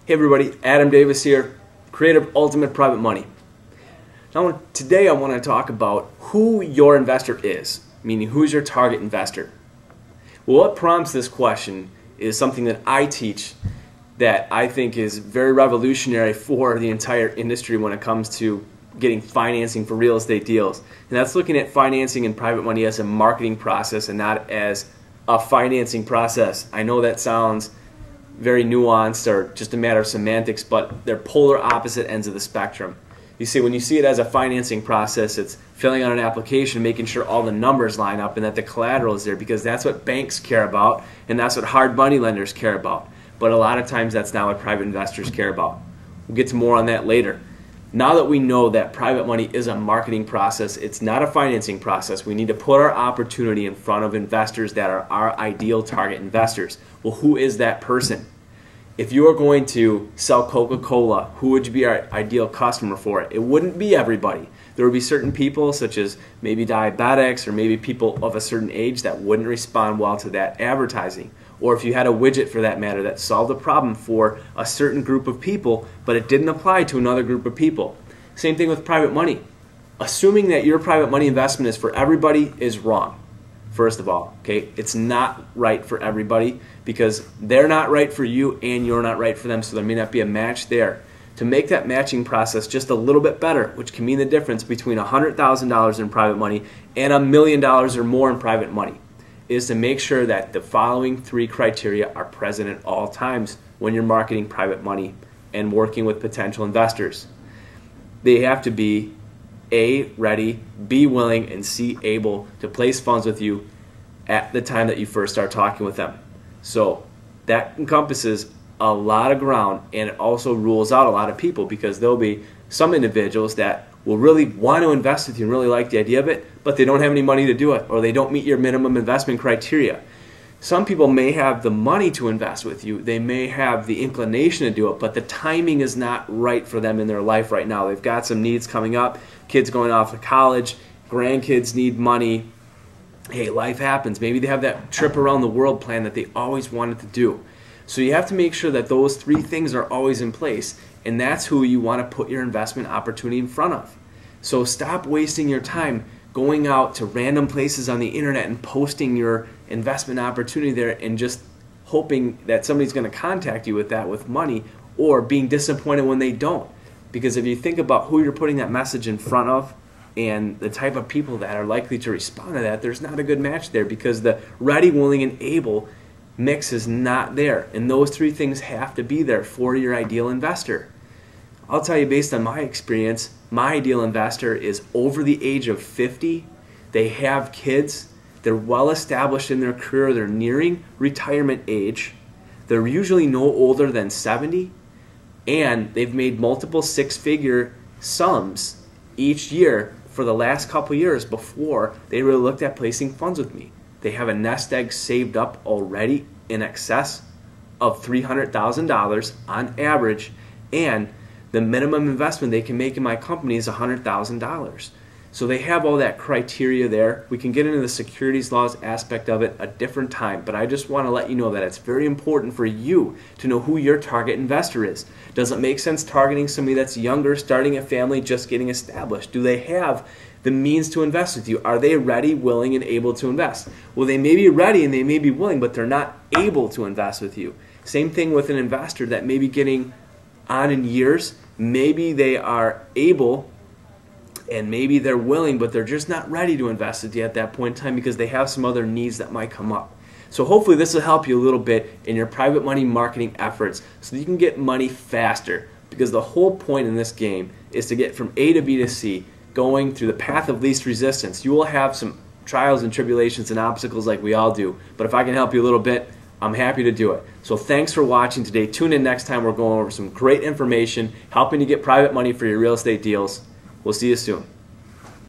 Hey everybody, Adam Davis here, creator of Ultimate Private Money. Now today I want to talk about who your investor is, meaning who's your target investor. Well, what prompts this question is something that I teach that I think is very revolutionary for the entire industry when it comes to getting financing for real estate deals. And that's looking at financing and private money as a marketing process and not as a financing process. I know that sounds very nuanced or just a matter of semantics, but they're polar opposite ends of the spectrum. You see, when you see it as a financing process, it's filling out an application, making sure all the numbers line up and that the collateral is there, because that's what banks care about and that's what hard money lenders care about. But a lot of times that's not what private investors care about. We'll get to more on that later. Now that we know that private money is a marketing process, it's not a financing process, we need to put our opportunity in front of investors that are our ideal target investors. Well, who is that person? If you are going to sell Coca-Cola, who would you be our ideal customer for it? It wouldn't be everybody. There would be certain people, such as maybe diabetics or maybe people of a certain age, that wouldn't respond well to that advertising. Or if you had a widget, for that matter, that solved a problem for a certain group of people, but it didn't apply to another group of people. Same thing with private money. Assuming that your private money investment is for everybody is wrong. First of all, okay, it's not right for everybody because they're not right for you and you're not right for them, so there may not be a match there. To make that matching process just a little bit better, which can mean the difference between $100,000 in private money and $1 million or more in private money, is to make sure that the following three criteria are present at all times when you're marketing private money and working with potential investors. They have to be A, ready, B, willing, and C, able to place funds with you at the time that you first start talking with them. So that encompasses a lot of ground, and it also rules out a lot of people, because there'll be some individuals that will really want to invest with you and really like the idea of it, but they don't have any money to do it, or they don't meet your minimum investment criteria. Some people may have the money to invest with you, they may have the inclination to do it, but the timing is not right for them in their life right now. They've got some needs coming up, kids going off to college, grandkids need money. Hey, life happens. Maybe they have that trip around the world plan that they always wanted to do. So you have to make sure that those three things are always in place, and that's who you want to put your investment opportunity in front of. So stop wasting your time going out to random places on the internet and posting your investment opportunity there and just hoping that somebody's going to contact you with that with money, or being disappointed when they don't. Because if you think about who you're putting that message in front of and the type of people that are likely to respond to that, there's not a good match there, because the ready, willing, and able mix is not there. And those three things have to be there for your ideal investor. I'll tell you, based on my experience, my ideal investor is over the age of 50. They have kids. They're well established in their career. They're nearing retirement age. They're usually no older than 70. And they've made multiple six-figure sums each year for the last couple years before they really looked at placing funds with me. They have a nest egg saved up already in excess of $300,000 on average, and the minimum investment they can make in my company is $100,000. So they have all that criteria there. We can get into the securities laws aspect of it a different time, but I just want to let you know that it's very important for you to know who your target investor is. Does it make sense targeting somebody that's younger, starting a family, just getting established? Do they have the means to invest with you? Are they ready, willing, and able to invest? Well, they may be ready and they may be willing, but they're not able to invest with you. Same thing with an investor that may be getting on in years. Maybe they are able and maybe they're willing, but they're just not ready to invest with you at that point in time because they have some other needs that might come up. So hopefully this will help you a little bit in your private money marketing efforts so that you can get money faster, because the whole point in this game is to get from A to B to C, going through the path of least resistance. You will have some trials and tribulations and obstacles like we all do, but if I can help you a little bit, I'm happy to do it. So thanks for watching today. Tune in next time. We're going over some great information, helping you get private money for your real estate deals. We'll see you soon.